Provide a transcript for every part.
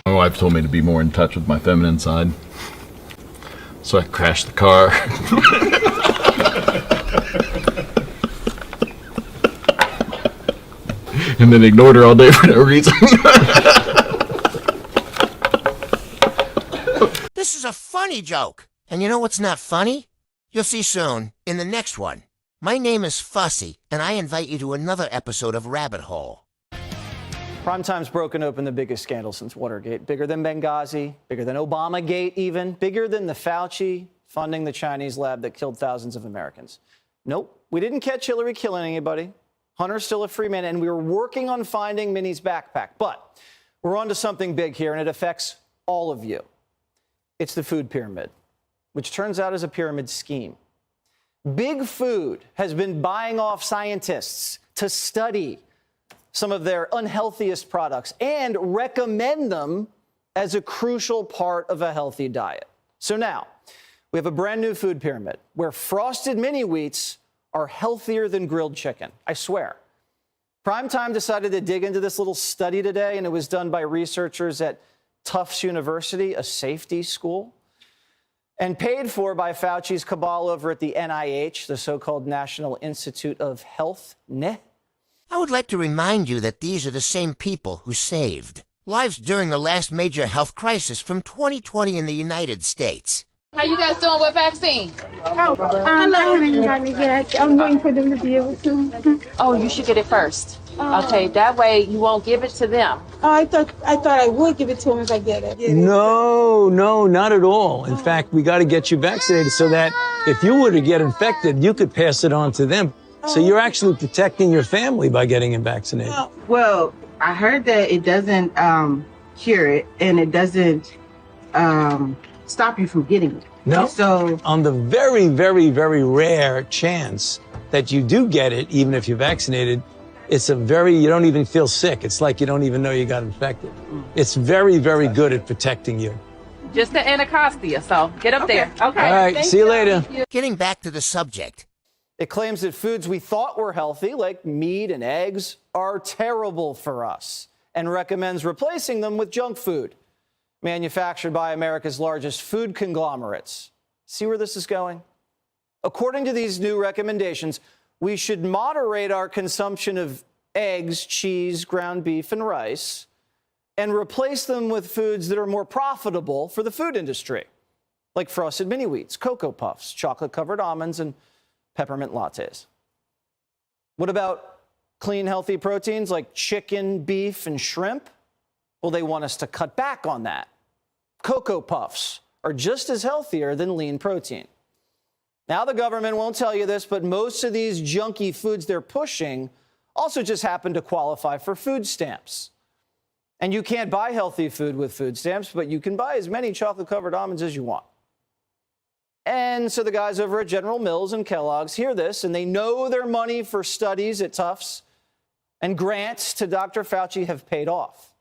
My wife told me to be more in touch with my feminine side. So I crashed the car. And then ignored her all day for no reason. This is a funny joke. And you know what's not funny? You'll see soon in the next one. My name is Fussy, and I invite you to another episode of Rabbit Hole. Primetime's broken open the biggest scandal since Watergate. Bigger than Benghazi, bigger than Obamagate even, bigger than the Fauci funding the Chinese lab that killed thousands of Americans. Nope, we didn't catch Hillary killing anybody. Hunter's still a free man, and we were working on finding Minnie's backpack. But we're on to something big here, and it affects all of you. It's the food pyramid, which turns out is a pyramid scheme. Big Food has been buying off scientists to study some of their unhealthiest products and recommend them as a crucial part of a healthy diet. So now we have a brand new food pyramid where frosted mini wheats are healthier than grilled chicken. I swear. Primetime decided to dig into this little study today, and it was done by researchers at Tufts University, a safety school, and paid for by Fauci's cabal over at the NIH, the so-called National Institute of Health, NIH. I would like to remind you that these are the same people who saved lives during the last major health crisis from 2020 in the United States. How you guys doing with vaccine? I haven't gotten it yet. I'm waiting for them to be able to. Oh, you should get it first. Okay, that way you won't give it to them. Oh, I thought I would give it to them if I get it. No, not at all. In fact, we got to get you vaccinated so that if you were to get infected, you could pass it on to them. So you're actually protecting your family by getting him vaccinated. Well, I heard that it doesn't cure it and it doesn't stop you from getting it. No. So on the very, very, very rare chance that you do get it, even if you're vaccinated, you don't even feel sick. It's like you don't even know you got infected. It's very, very good at protecting you. Just the anacostia, so get up there. Okay. All right, see you later. Getting back to the subject. It claims that foods we thought were healthy, like meat and eggs, are terrible for us and recommends replacing them with junk food manufactured by America's largest food conglomerates. See where this is going? According to these new recommendations, we should moderate our consumption of eggs, cheese, ground beef, and rice, and replace them with foods that are more profitable for the food industry, like frosted mini wheats, Cocoa Puffs, chocolate-covered almonds, and peppermint lattes. What about clean, healthy proteins like chicken, beef, and shrimp? Well, they want us to cut back on that. Cocoa Puffs are just as healthier than lean protein. Now, the government won't tell you this, but most of these junky foods they're pushing also just happen to qualify for food stamps. And you can't buy healthy food with food stamps, but you can buy as many chocolate-covered almonds as you want. And so the guys over at General Mills and Kellogg's hear this, and they know their money for studies at Tufts and grants to Dr. Fauci have paid off.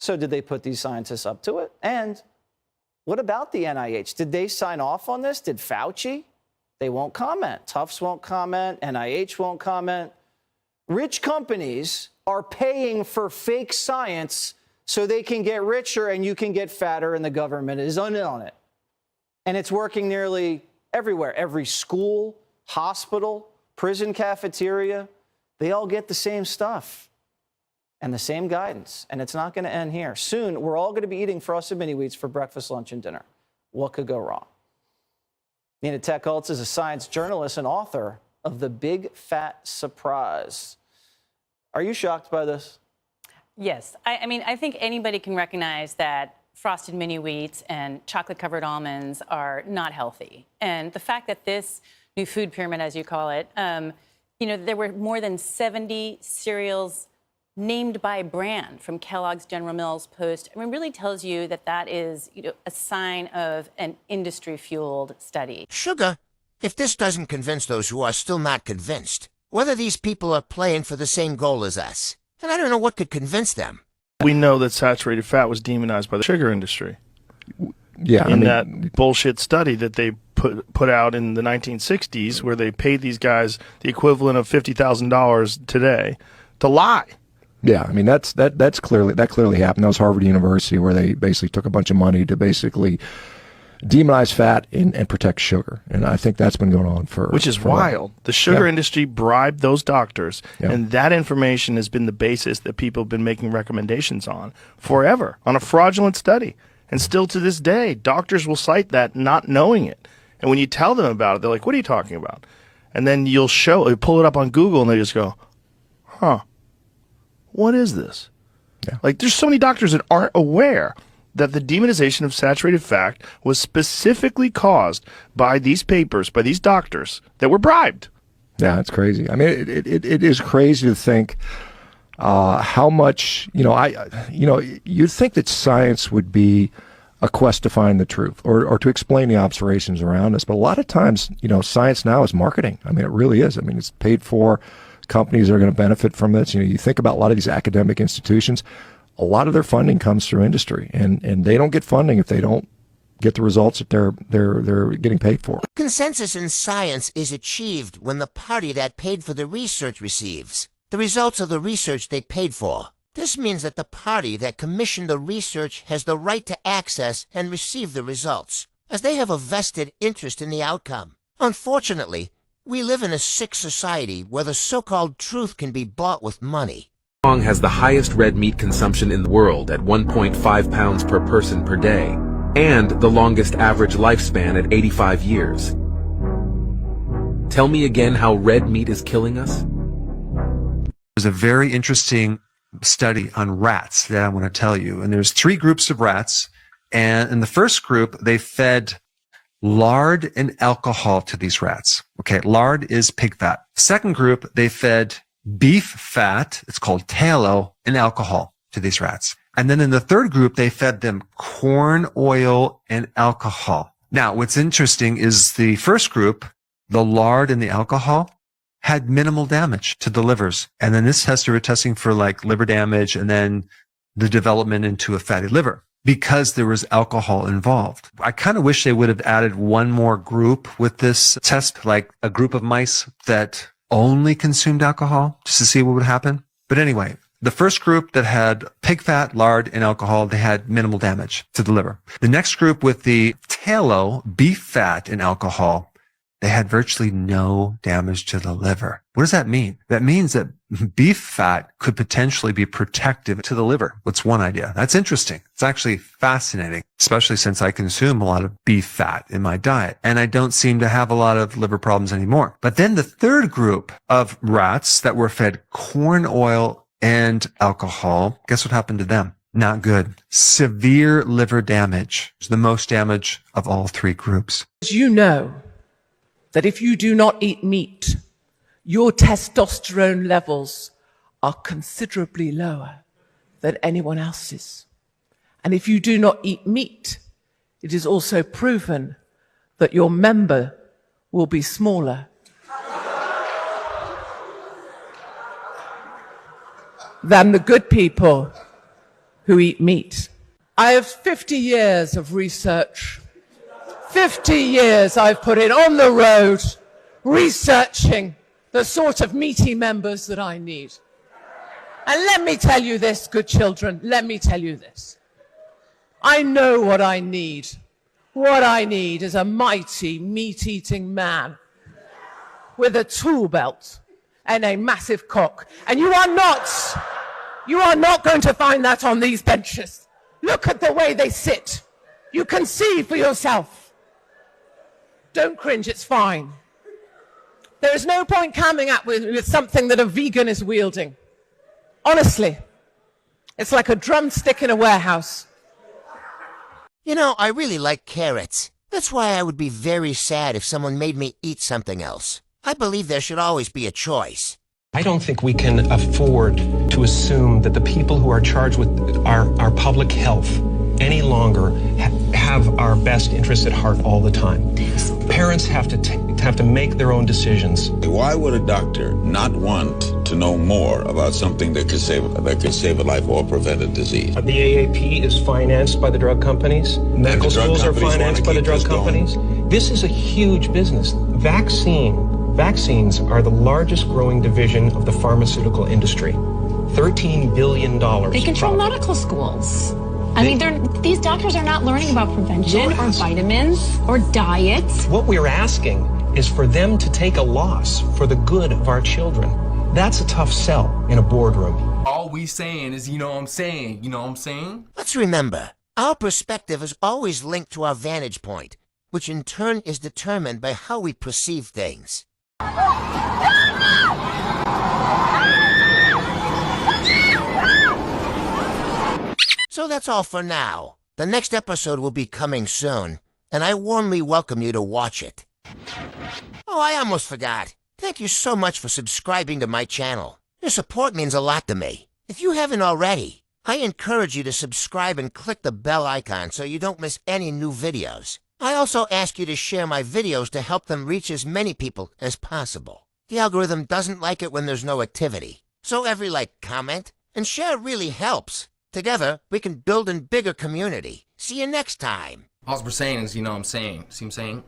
So did they put these scientists up to it? And what about the NIH? Did they sign off on this? Did Fauci? They won't comment. Tufts won't comment. NIH won't comment. Rich companies are paying for fake science so they can get richer and you can get fatter, and the government is in on it. And it's working nearly everywhere. Every school, hospital, prison cafeteria, they all get the same stuff and the same guidance. And it's not going to end here. Soon, we're all going to be eating frosted mini wheats for breakfast, lunch, and dinner. What could go wrong? Nina Techholtz is a science journalist and author of The Big Fat Surprise. Are you shocked by this? Yes. I mean, I think anybody can recognize that frosted mini wheats and chocolate-covered almonds are not healthy. And the fact that this new food pyramid, as you call it, there were more than 70 cereals named by brand from Kellogg's, General Mills, Post. I mean, really tells you that that is a sign of an industry-fueled study. Sugar, if this doesn't convince those who are still not convinced, whether these people are playing for the same goal as us, then I don't know what could convince them. We know that saturated fat was demonized by the sugar industry. Yeah, that bullshit study that they put out in the 1960s, where they paid these guys the equivalent of $50,000 today to lie. Yeah, I mean that clearly happened. That was Harvard University, where they basically took a bunch of money to basically demonize fat and protect sugar. And I think that's been going on which is wild. The sugar industry bribed those doctors, and that information has been the basis that people have been making recommendations on forever, on a fraudulent study. And still to this day, doctors will cite that not knowing it. And when you tell them about it, they're like, what are you talking about? And then you'll pull it up on Google, and they just go, huh, what is this? Yeah. Like, there's so many doctors that aren't aware that the demonization of saturated fat was specifically caused by these papers, by these doctors that were bribed. Yeah, it's crazy. I mean, it is crazy to think how much, you'd think that science would be a quest to find the truth or to explain the observations around us. But a lot of times, science now is marketing. I mean, it really is. I mean, it's paid for. Companies are going to benefit from this. You think about a lot of these academic institutions, a lot of their funding comes through industry, and they don't get funding if they don't get the results that they're getting paid for. Consensus in science is achieved when the party that paid for the research receives the results of the research they paid for. This means that the party that commissioned the research has the right to access and receive the results, as they have a vested interest in the outcome. Unfortunately, we live in a sick society where the so-called truth can be bought with money. Hong Kong has the highest red meat consumption in the world at 1.5 pounds per person per day, and the longest average lifespan at 85 years. Tell me again how red meat is killing us? There's a very interesting study on rats that I want to tell you. And there's 3 groups of rats. And in the first group, they fed lard and alcohol to these rats. Okay, lard is pig fat. Second group, they fed beef fat, it's called tallow, and alcohol to these rats. And then in the third group, they fed them corn oil and alcohol. Now, what's interesting is the first group, the lard and the alcohol, had minimal damage to the livers. And then this test, they were testing for like liver damage and then the development into a fatty liver because there was alcohol involved. I kind of wish they would have added one more group with this test, like a group of mice that only consumed alcohol just to see what would happen. But anyway, the first group that had pig fat, lard, and alcohol, they had minimal damage to the liver. The next group with the tallow, beef fat, and alcohol, they had virtually no damage to the liver. What does that mean? That means that beef fat could potentially be protective to the liver. That's one idea. That's interesting. It's actually fascinating, especially since I consume a lot of beef fat in my diet, and I don't seem to have a lot of liver problems anymore. But then the third group of rats that were fed corn oil and alcohol, guess what happened to them? Not good. Severe liver damage. The most damage of all 3 groups. You know that if you do not eat meat, your testosterone levels are considerably lower than anyone else's. And if you do not eat meat, it is also proven that your member will be smaller than the good people who eat meat. I have 50 years of research. 50 years I've put in on the road researching the sort of meaty members that I need. And let me tell you this, good children, let me tell you this. I know what I need. What I need is a mighty meat-eating man with a tool belt and a massive cock. And you are not going to find that on these benches. Look at the way they sit. You can see for yourself. Don't cringe, it's fine. There is no point coming up with something that a vegan is wielding. Honestly, it's like a drumstick in a warehouse. I really like carrots. That's why I would be very sad if someone made me eat something else. I believe there should always be a choice. I don't think we can afford to assume that the people who are charged with our public health any longer have our best interests at heart all the time. Parents have to make their own decisions. Why would a doctor not want to know more about something that could save a life or prevent a disease? The AAP is financed by the drug companies. Medical schools are financed by the drug companies. This is a huge business. Vaccines are the largest growing division of the pharmaceutical industry. $13 billion. They control medical schools. These doctors are not learning about prevention or vitamins or diets. What we're asking is for them to take a loss for the good of our children. That's a tough sell in a boardroom. All we saying is, you know what I'm saying? You know what I'm saying? Let's remember, our perspective is always linked to our vantage point, which in turn is determined by how we perceive things. So that's all for now. The next episode will be coming soon, and I warmly welcome you to watch it. Oh, I almost forgot. Thank you so much for subscribing to my channel. Your support means a lot to me. If you haven't already, I encourage you to subscribe and click the bell icon so you don't miss any new videos. I also ask you to share my videos to help them reach as many people as possible. The algorithm doesn't like it when there's no activity, so every like, comment, and share really helps. Together, we can build a bigger community. See you next time. All we're saying is, you know what I'm saying? See what I'm saying?